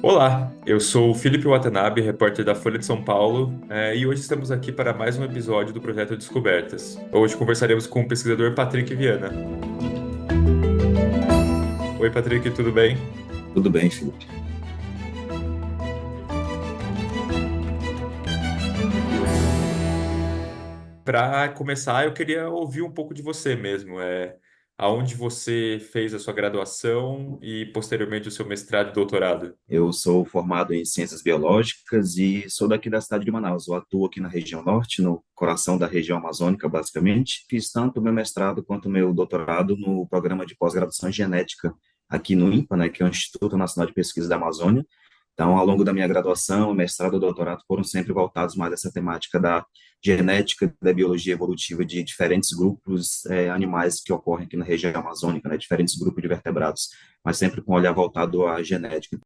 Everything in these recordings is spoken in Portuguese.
Olá, eu sou o Felipe Watanabe, repórter da Folha de São Paulo, e hoje estamos aqui para mais um episódio do Projeto Descobertas. Hoje conversaremos com o pesquisador Patrick Viana. Oi, Patrick, tudo bem? Tudo bem, Felipe. Para começar, eu queria ouvir um pouco de você mesmo, aonde você fez a sua graduação e posteriormente o seu mestrado e doutorado. Eu sou formado em Ciências Biológicas e sou daqui da cidade de Manaus. Eu atuo aqui na região norte, no coração da região amazônica, basicamente. Fiz tanto o meu mestrado quanto o meu doutorado no programa de pós-graduação em genética aqui no INPA, né, que é o Instituto Nacional de Pesquisa da Amazônia. Então, ao longo da minha graduação, mestrado e doutorado foram sempre voltados mais a essa temática da genética, da biologia evolutiva de diferentes grupos animais que ocorrem aqui na região amazônica, né, diferentes grupos de vertebrados, mas sempre com um olhar voltado à genética.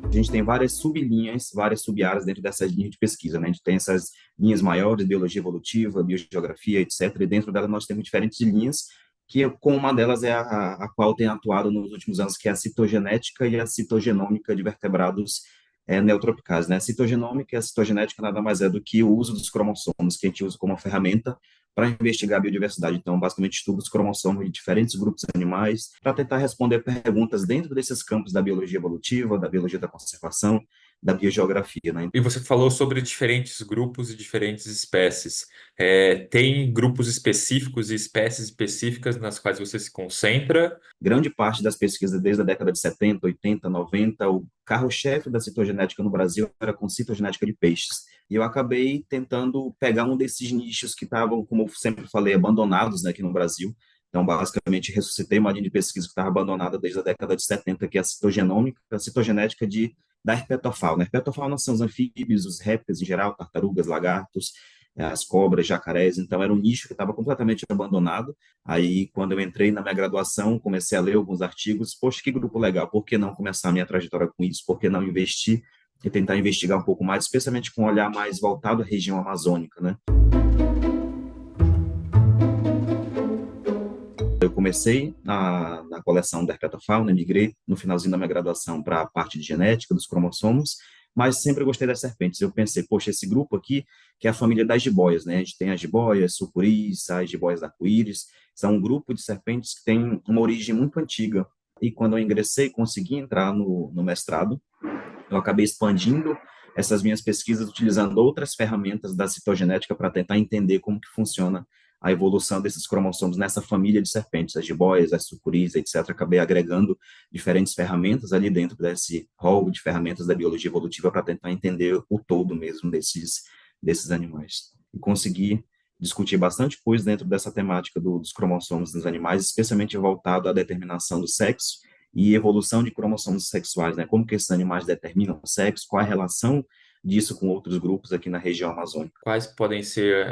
A gente tem várias sublinhas, várias sub-áreas dentro dessas linhas de pesquisa, né? A gente tem essas linhas maiores, biologia evolutiva, biogeografia, etc. E dentro dela nós temos diferentes linhas, que com uma delas é a qual tem atuado nos últimos anos, que é a citogenética e a citogenômica de vertebrados neotropicais, né? A citogenômica e a citogenética nada mais é do que o uso dos cromossomos, que a gente usa como ferramenta para investigar a biodiversidade. Então, basicamente, estuda os cromossomos de diferentes grupos animais para tentar responder perguntas dentro desses campos da biologia evolutiva, da biologia da conservação, da biogeografia, né? E você falou sobre diferentes grupos e diferentes espécies. Tem grupos específicos e espécies específicas nas quais você se concentra? Grande parte das pesquisas desde a década de 70, 80, 90, o carro-chefe da citogenética no Brasil era com citogenética de peixes. E eu acabei tentando pegar um desses nichos que estavam, como eu sempre falei, abandonados, né, aqui no Brasil. Então, basicamente, ressuscitei uma linha de pesquisa que estava abandonada desde a década de 70, que é a citogenômica, a citogenética da herpetofauna. A herpetofauna são os anfíbios, os répteis em geral, tartarugas, lagartos, as cobras, jacarés. Então, era um nicho que estava completamente abandonado. Aí, quando eu entrei na minha graduação, comecei a ler alguns artigos. Poxa, que grupo legal, por que não começar a minha trajetória com isso? Por que não investir e tentar investigar um pouco mais, especialmente com um olhar mais voltado à região amazônica, né? Eu comecei na coleção da herpetofauna, migrei no finalzinho da minha graduação para a parte de genética dos cromossomos, mas sempre gostei das serpentes. Eu pensei, poxa, esse grupo aqui, que é a família das jiboias, né? A gente tem as jiboias, sucuris, as jiboias arco-íris, são um grupo de serpentes que tem uma origem muito antiga. E quando eu ingressei, consegui entrar no mestrado, eu acabei expandindo essas minhas pesquisas utilizando outras ferramentas da citogenética para tentar entender como que funciona a evolução desses cromossomos nessa família de serpentes, as jiboias, as sucuris, etc. Acabei agregando diferentes ferramentas ali dentro desse rol de ferramentas da biologia evolutiva para tentar entender o todo mesmo desses animais. E consegui discutir bastante coisa dentro dessa temática dos cromossomos nos animais, especialmente voltado à determinação do sexo e evolução de cromossomos sexuais, né? Como que esses animais determinam o sexo, qual a relação disso com outros grupos aqui na região amazônica. Quais podem ser,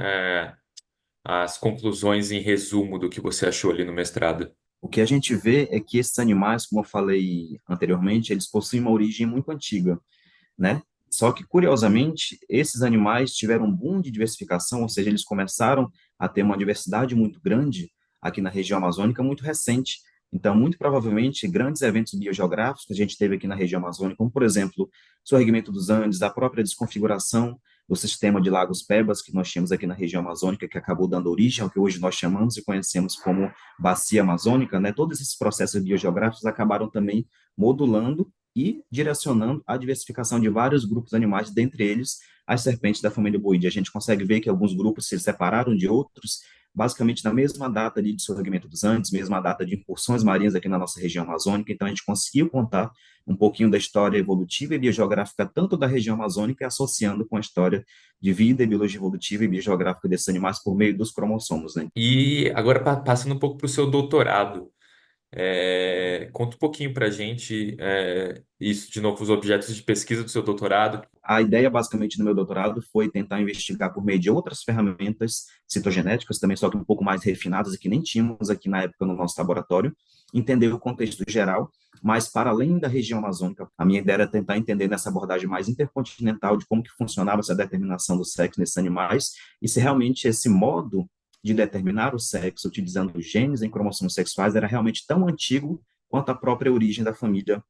as conclusões em resumo do que você achou ali no mestrado? O que a gente vê é que esses animais, como eu falei anteriormente, eles possuem uma origem muito antiga, né? Só que, curiosamente, esses animais tiveram um boom de diversificação, ou seja, eles começaram a ter uma diversidade muito grande aqui na região amazônica muito recente. Então, muito provavelmente, grandes eventos biogeográficos que a gente teve aqui na região amazônica, como, por exemplo, o sorrimento dos Andes, a própria desconfiguração do sistema de lagos Pebas que nós tínhamos aqui na região amazônica, que acabou dando origem ao que hoje nós chamamos e conhecemos como bacia amazônica, né? Todos esses processos biogeográficos acabaram também modulando e direcionando a diversificação de vários grupos animais, dentre eles as serpentes da família Boides. A gente consegue ver que alguns grupos se separaram de outros, basicamente na mesma data ali de surgimento dos Andes, mesma data de incursões marinhas aqui na nossa região amazônica, então a gente conseguiu contar um pouquinho da história evolutiva e biogeográfica tanto da região amazônica, associando com a história de vida e biologia evolutiva e biogeográfica desses animais por meio dos cromossomos, né? E agora, passando um pouco para o seu doutorado, conta um pouquinho para a gente, isso, de novo, os objetos de pesquisa do seu doutorado. A ideia, basicamente, do meu doutorado foi tentar investigar por meio de outras ferramentas citogenéticas, também só que um pouco mais refinadas e que nem tínhamos aqui na época no nosso laboratório, entender o contexto geral, mas para além da região amazônica. A minha ideia era tentar entender nessa abordagem mais intercontinental de como que funcionava essa determinação do sexo nesses animais e se realmente esse modo de determinar o sexo utilizando genes em cromossomos sexuais era realmente tão antigo quanto a própria origem da família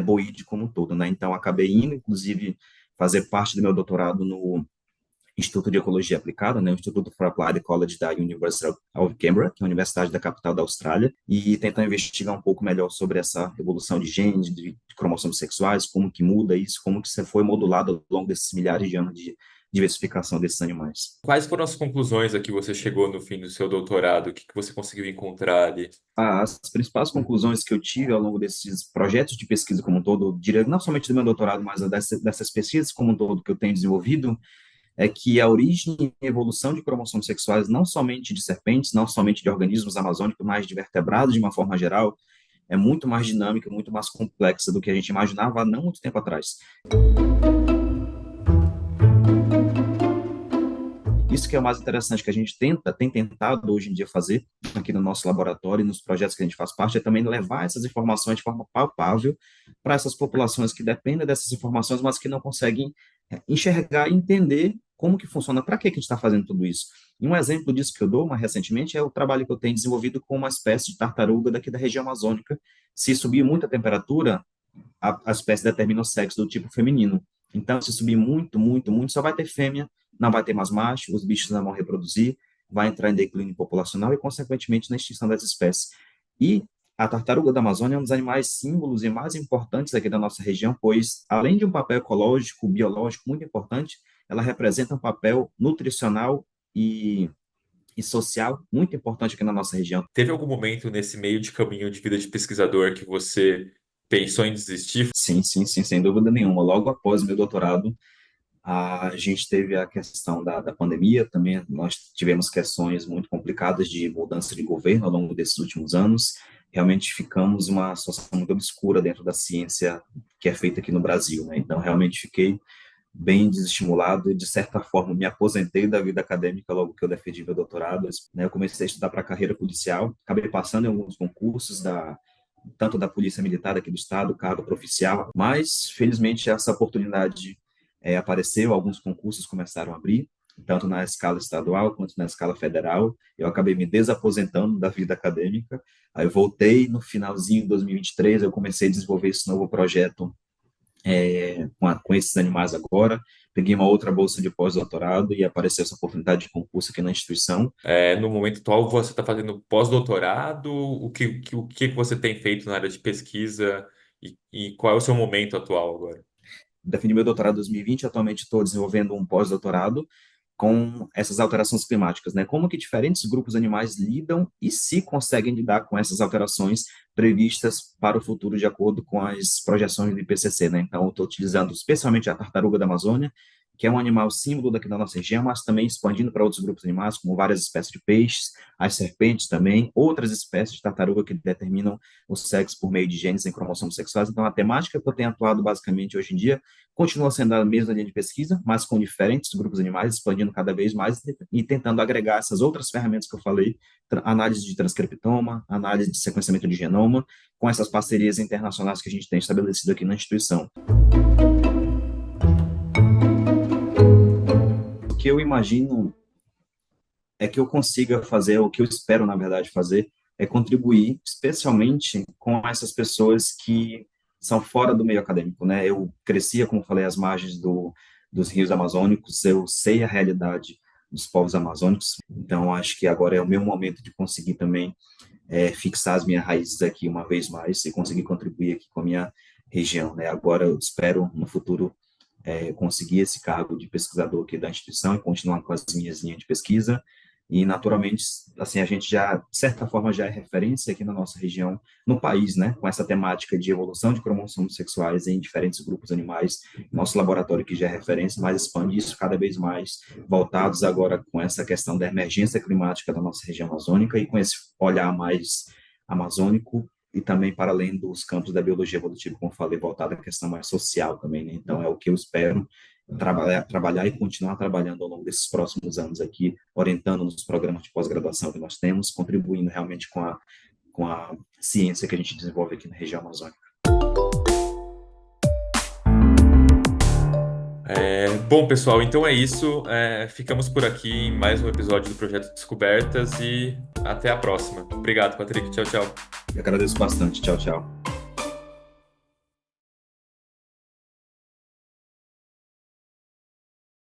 boíde como um todo, né? Então, acabei indo, inclusive, fazer parte do meu doutorado no Instituto de Ecologia Aplicada, né, o Instituto for Applied Ecology da University of Canberra, que é a universidade da capital da Austrália, e tentar investigar um pouco melhor sobre essa evolução de genes, de cromossomos sexuais, como que muda isso, como que isso foi modulado ao longo desses milhares de anos de diversificação desses animais. Quais foram as conclusões a que você chegou no fim do seu doutorado? O que que você conseguiu encontrar ali? As principais conclusões que eu tive ao longo desses projetos de pesquisa como um todo, diria, não somente do meu doutorado, mas dessas pesquisas como um todo que eu tenho desenvolvido, é que a origem e evolução de cromossomos sexuais, não somente de serpentes, não somente de organismos amazônicos, mas de vertebrados de uma forma geral, é muito mais dinâmica, muito mais complexa do que a gente imaginava há não muito tempo atrás. Isso que é o mais interessante que a gente tem tentado hoje em dia fazer aqui no nosso laboratório e nos projetos que a gente faz parte, é também levar essas informações de forma palpável para essas populações que dependem dessas informações, mas que não conseguem enxergar e entender como que funciona, para que a gente está fazendo tudo isso. E um exemplo disso que eu dou mais recentemente é o trabalho que eu tenho desenvolvido com uma espécie de tartaruga daqui da região amazônica. Se subir muito a temperatura, a espécie determina o sexo do tipo feminino. Então, se subir muito, muito, muito, só vai ter fêmea, não vai ter mais macho, os bichos não vão reproduzir, vai entrar em declínio populacional e, consequentemente, na extinção das espécies. E a tartaruga da Amazônia é um dos animais símbolos e mais importantes aqui da nossa região, pois, além de um papel ecológico, biológico muito importante, ela representa um papel nutricional e social muito importante aqui na nossa região. Teve algum momento nesse meio de caminho de vida de pesquisador que você pensou em desistir? Sim, sim, sim, sem dúvida nenhuma. Logo após o meu doutorado, a gente teve a questão da pandemia também, nós tivemos questões muito complicadas de mudança de governo ao longo desses últimos anos, realmente ficamos uma situação muito obscura dentro da ciência que é feita aqui no Brasil, né? Então, realmente fiquei bem desestimulado e, de certa forma, me aposentei da vida acadêmica logo que eu defendi meu doutorado, né? Eu comecei a estudar para a carreira policial, acabei passando em alguns concursos tanto da Polícia Militar aqui do Estado, cargo proficial, mas, felizmente, essa oportunidade apareceu, alguns concursos começaram a abrir, tanto na escala estadual quanto na escala federal. Eu acabei me desaposentando da vida acadêmica, aí eu voltei no finalzinho de 2023, eu comecei a desenvolver esse novo projeto com esses animais agora, peguei uma outra bolsa de pós-doutorado e apareceu essa oportunidade de concurso aqui na instituição. No momento atual, você está fazendo pós-doutorado? O que você tem feito na área de pesquisa e qual é o seu momento atual agora? Defini meu doutorado em 2020, atualmente estou desenvolvendo um pós-doutorado com essas alterações climáticas, né? Como que diferentes grupos animais lidam e se conseguem lidar com essas alterações previstas para o futuro de acordo com as projeções do IPCC, né? Então, eu estou utilizando especialmente a tartaruga da Amazônia, que é um animal símbolo daqui da nossa região, mas também expandindo para outros grupos animais, como várias espécies de peixes, as serpentes também, outras espécies de tartaruga que determinam o sexo por meio de genes em cromossomos sexuais. Então, a temática que eu tenho atuado basicamente hoje em dia continua sendo a mesma linha de pesquisa, mas com diferentes grupos animais, expandindo cada vez mais e tentando agregar essas outras ferramentas que eu falei, análise de transcriptoma, análise de sequenciamento de genoma, com essas parcerias internacionais que a gente tem estabelecido aqui na instituição. O que eu imagino é que eu consiga fazer, o que eu espero, na verdade, fazer, é contribuir, especialmente com essas pessoas que são fora do meio acadêmico, né? Eu crescia, como falei, às margens dos rios amazônicos, eu sei a realidade dos povos amazônicos, então acho que agora é o meu momento de conseguir também fixar as minhas raízes aqui uma vez mais e conseguir contribuir aqui com a minha região, né? Agora eu espero, no futuro, conseguir esse cargo de pesquisador aqui da instituição e continuar com as minhas linhas de pesquisa. E, naturalmente, assim, a gente já, de certa forma, já é referência aqui na nossa região, no país, né, com essa temática de evolução de cromossomos sexuais em diferentes grupos animais. Nosso laboratório que já é referência, mas expande isso cada vez mais, voltados agora com essa questão da emergência climática da nossa região amazônica e com esse olhar mais amazônico e também para além dos campos da biologia evolutiva, como falei, voltado à questão mais social também, né? Então, é o que eu espero trabalhar e continuar trabalhando ao longo desses próximos anos aqui, orientando nos programas de pós-graduação que nós temos, contribuindo realmente com a ciência que a gente desenvolve aqui na região amazônica. Bom, pessoal, então é isso. Ficamos por aqui em mais um episódio do Projeto Descobertas e até a próxima. Obrigado, Patrick. Tchau, tchau. Eu agradeço bastante. Tchau, tchau.